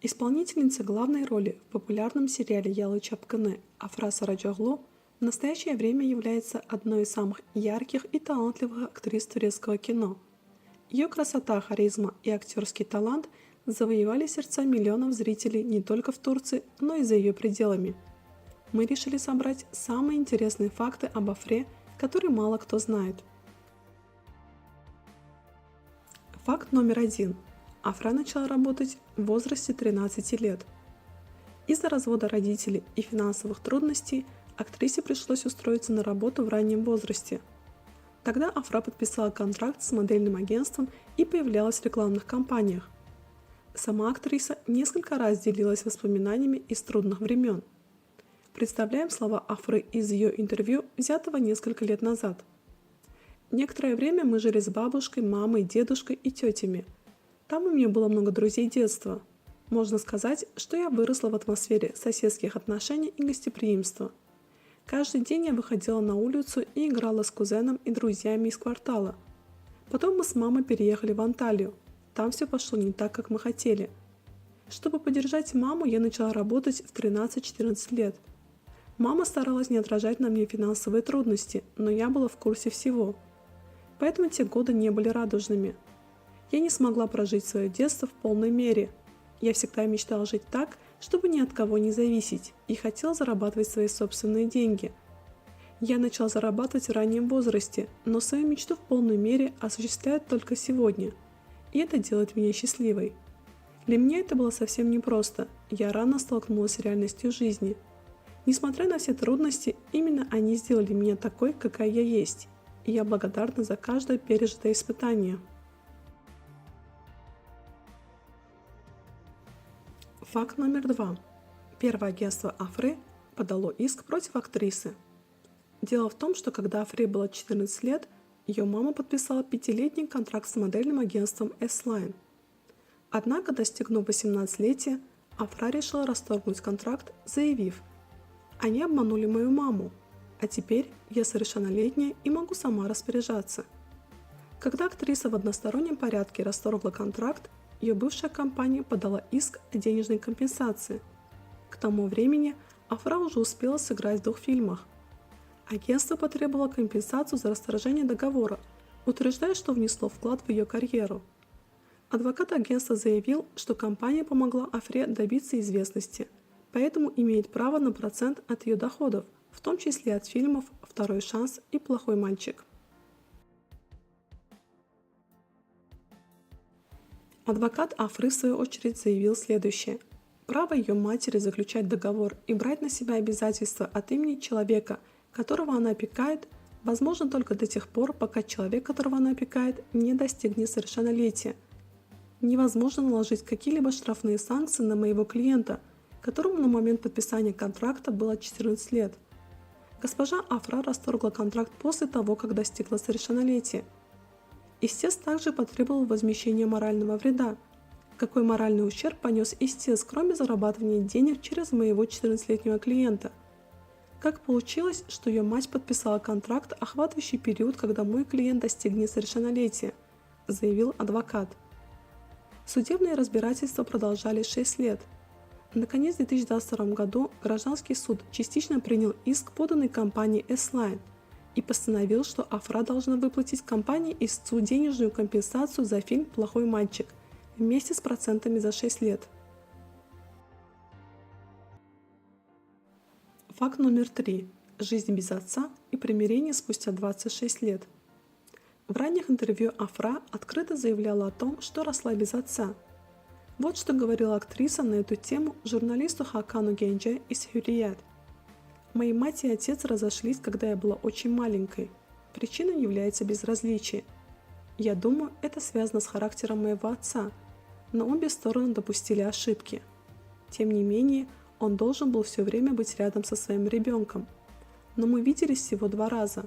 Исполнительница главной роли в популярном сериале «Yalı Çapkını» Афра Сарачоглу в настоящее время является одной из самых ярких и талантливых актрис турецкого кино. Ее красота, харизма и актерский талант завоевали сердца миллионов зрителей не только в Турции, но и за ее пределами. Мы решили собрать самые интересные факты об Афре, которые мало кто знает. Факт номер 1. Афра начала работать в возрасте 13 лет. Из-за развода родителей и финансовых трудностей актрисе пришлось устроиться на работу в раннем возрасте. Тогда Афра подписала контракт с модельным агентством и появлялась в рекламных кампаниях. Сама актриса несколько раз делилась воспоминаниями из трудных времен. Представляем слова Афры из ее интервью, взятого несколько лет назад. Некоторое время мы жили с бабушкой, мамой, дедушкой и тетями. Там у меня было много друзей детства. Можно сказать, что я выросла в атмосфере соседских отношений и гостеприимства. Каждый день я выходила на улицу и играла с кузеном и друзьями из квартала. Потом мы с мамой переехали в Анталию. Там все пошло не так, как мы хотели. Чтобы поддержать маму, я начала работать в 13-14 лет. Мама старалась не отражать на мне финансовые трудности, но я была в курсе всего. Поэтому те годы не были радужными. Я не смогла прожить свое детство в полной мере. Я всегда мечтала жить так, чтобы ни от кого не зависеть, и хотела зарабатывать свои собственные деньги. Я начала зарабатывать в раннем возрасте, но свою мечту в полной мере осуществляю только сегодня. И это делает меня счастливой. Для меня это было совсем непросто. Я рано столкнулась с реальностью жизни. Несмотря на все трудности, именно они сделали меня такой, какая я есть. И я благодарна за каждое пережитое испытание. Факт номер 2. Первое агентство Афры подало иск против актрисы. Дело в том, что когда Афре было 14 лет, ее мама подписала 5-летний контракт с модельным агентством S-Line. Однако, достигнув 18-летия, Афра решила расторгнуть контракт, заявив: «Они обманули мою маму, а теперь я совершеннолетняя и могу сама распоряжаться». Когда актриса в одностороннем порядке расторгла контракт, ее бывшая компания подала иск о денежной компенсации. К тому времени Афра уже успела сыграть в 2 фильмах. Агентство потребовало компенсацию за расторжение договора, утверждая, что внесло вклад в ее карьеру. Адвокат агентства заявил, что компания помогла Афре добиться известности, поэтому имеет право на процент от ее доходов, в том числе от фильмов «Второй шанс» и «Плохой мальчик». Адвокат Афры в свою очередь заявил следующее. Право ее матери заключать договор и брать на себя обязательства от имени человека, которого она опекает, возможно только до тех пор, пока человек, которого она опекает, не достигнет совершеннолетия. Невозможно наложить какие-либо штрафные санкции на моего клиента, которому на момент подписания контракта было 14 лет. Госпожа Афра расторгла контракт после того, как достигла совершеннолетия. Истец также потребовал возмещения морального вреда. Какой моральный ущерб понес истец, кроме зарабатывания денег через моего 14-летнего клиента? Как получилось, что ее мать подписала контракт, охватывающий период, когда мой клиент достигнет совершеннолетия, заявил адвокат. Судебные разбирательства продолжались 6 лет. Наконец, в 2022 году гражданский суд частично принял иск, поданный компанией S-Line, и постановил, что Афра должна выплатить компании истцу денежную компенсацию за фильм «Плохой мальчик» вместе с процентами за 6 лет. Факт номер 3. Жизнь без отца и примирение спустя 26 лет. В ранних интервью Афра открыто заявляла о том, что росла без отца. Вот что говорила актриса на эту тему журналисту Хакану Генджи из Hürriyet. Мои мать и отец разошлись, когда я была очень маленькой. Причиной является безразличие. Я думаю, это связано с характером моего отца, но обе стороны допустили ошибки. Тем не менее, он должен был все время быть рядом со своим ребенком. Но мы виделись всего 2 раза.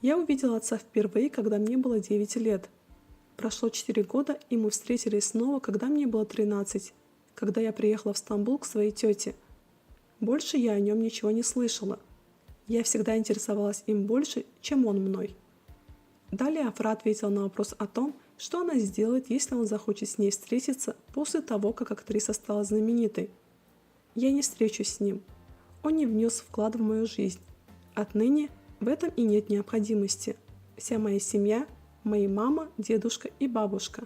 Я увидела отца впервые, когда мне было 9 лет. Прошло 4 года, и мы встретились снова, когда мне было 13, когда я приехала в Стамбул к своей тете. Больше я о нем ничего не слышала. Я всегда интересовалась им больше, чем он мной. Далее Афра ответила на вопрос о том, что она сделает, если он захочет с ней встретиться после того, как актриса стала знаменитой. «Я не встречусь с ним. Он не внес вклад в мою жизнь. Отныне в этом и нет необходимости. Вся моя семья – мои мама, дедушка и бабушка.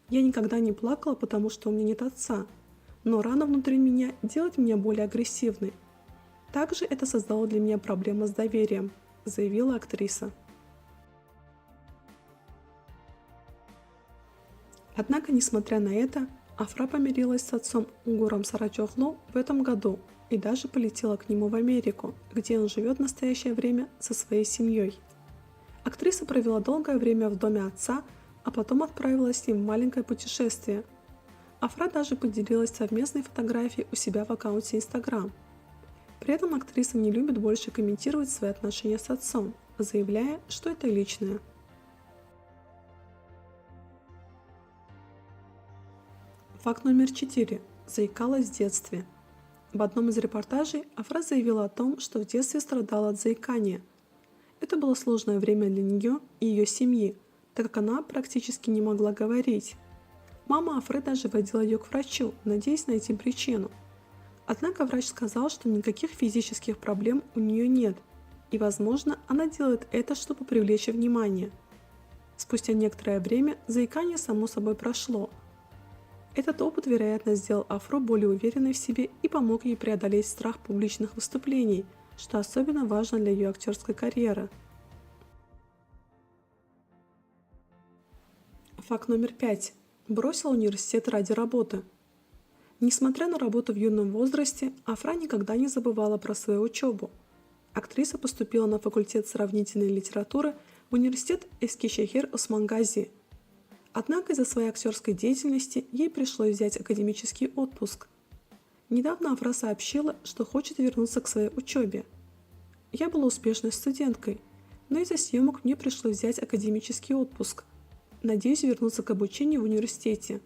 Я никогда не плакала, потому что у меня нет отца, но рана внутри меня делает меня более агрессивной. Также это создало для меня проблемы с доверием», – заявила актриса. Однако, несмотря на это, Афра помирилась с отцом Угуром Сарачоглу в этом году и даже полетела к нему в Америку, где он живет в настоящее время со своей семьей. Актриса провела долгое время в доме отца, а потом отправилась с ним в маленькое путешествие. Афра даже поделилась совместной фотографией у себя в аккаунте Instagram. При этом актриса не любит больше комментировать свои отношения с отцом, заявляя, что это личное. Факт номер 4. Заикалась в детстве. В одном из репортажей Афра заявила о том, что в детстве страдала от заикания. Это было сложное время для нее и ее семьи, так как она практически не могла говорить. Мама Афры даже водила ее к врачу, надеясь найти причину. Однако врач сказал, что никаких физических проблем у нее нет, и, возможно, она делает это, чтобы привлечь внимание. Спустя некоторое время заикание само собой прошло. Этот опыт, вероятно, сделал Афру более уверенной в себе и помог ей преодолеть страх публичных выступлений, что особенно важно для ее актерской карьеры. Факт номер 5. Бросила университет ради работы. Несмотря на работу в юном возрасте, Афра никогда не забывала про свою учебу. Актриса поступила на факультет сравнительной литературы в университет Эскишехир Османгази. Однако из-за своей актерской деятельности ей пришлось взять академический отпуск. Недавно Афра сообщила, что хочет вернуться к своей учебе. «Я была успешной студенткой, но из-за съемок мне пришлось взять академический отпуск. Надеюсь вернуться к обучению в университете.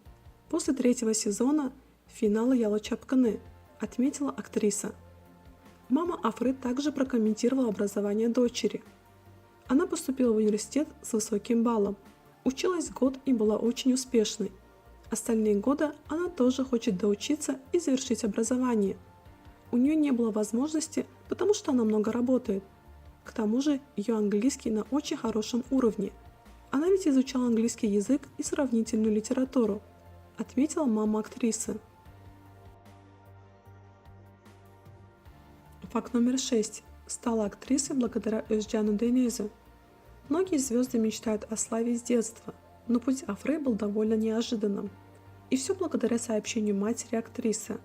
После 3-го сезона финала Яла Чапканы», — отметила актриса. Мама Афры также прокомментировала образование дочери. Она поступила в университет с высоким баллом, училась год и была очень успешной. Остальные годы она тоже хочет доучиться и завершить образование. У нее не было возможности, потому что она много работает. К тому же ее английский на очень хорошем уровне. Она ведь изучала английский язык и сравнительную литературу, отметила мама актрисы. Факт номер 6. Стала актрисой благодаря Özcanу Deniz'u. Многие звезды мечтают о славе с детства, но путь Афры был довольно неожиданным. И все благодаря сообщению матери актрисы.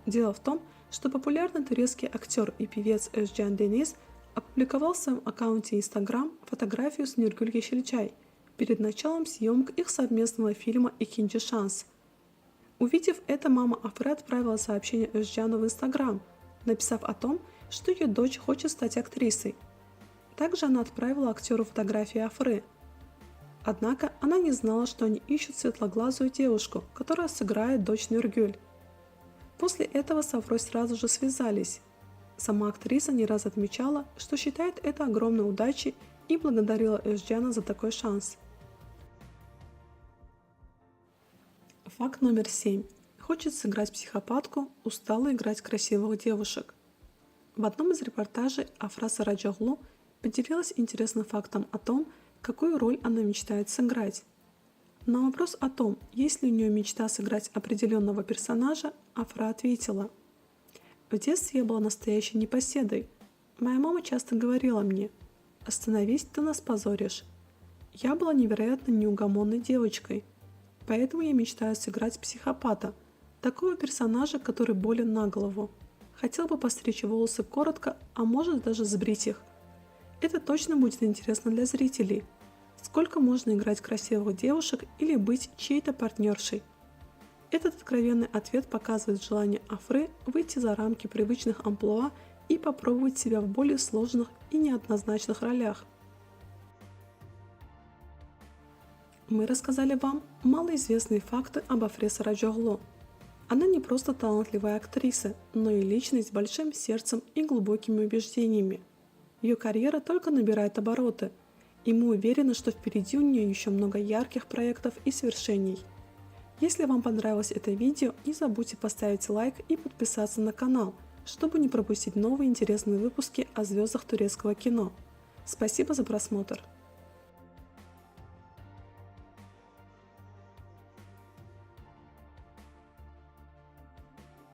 Дело в том, что популярный турецкий актер и певец Özcan Deniz опубликовал в своем аккаунте Instagram фотографию с Нургюл Yeşilçay перед началом съемок их совместного фильма «İkinci шанс». Увидев это, мама Афры отправила сообщение Özcan'у в Instagram, написав о том, что ее дочь хочет стать актрисой. Также она отправила актеру фотографии Афры. Однако она не знала, что они ищут светлоглазую девушку, которая сыграет дочь Нургюл. После этого с Афрой сразу же связались. Сама актриса не раз отмечала, что считает это огромной удачей и благодарила Özcan'a за такой шанс. Факт номер 7. Хочет сыграть психопатку, устала играть красивых девушек. В одном из репортажей Афра Сарачоглу поделилась интересным фактом о том, какую роль она мечтает сыграть. На вопрос о том, есть ли у нее мечта сыграть определенного персонажа, Афра ответила: «В детстве я была настоящей непоседой. Моя мама часто говорила мне: остановись, ты нас позоришь. Я была невероятно неугомонной девочкой, поэтому я мечтаю сыграть психопата, такого персонажа, который болен на голову. Хотел бы постричь волосы коротко, а может даже сбрить их. Это точно будет интересно для зрителей. Сколько можно играть красивых девушек или быть чьей-то партнершей?» Этот откровенный ответ показывает желание Афры выйти за рамки привычных амплуа и попробовать себя в более сложных и неоднозначных ролях. Мы рассказали вам малоизвестные факты об Афре Сарачоглу. Она не просто талантливая актриса, но и личность с большим сердцем и глубокими убеждениями. Ее карьера только набирает обороты, и мы уверены, что впереди у нее еще много ярких проектов и свершений. Если вам понравилось это видео, не забудьте поставить лайк и подписаться на канал, чтобы не пропустить новые интересные выпуски о звездах турецкого кино. Спасибо за просмотр!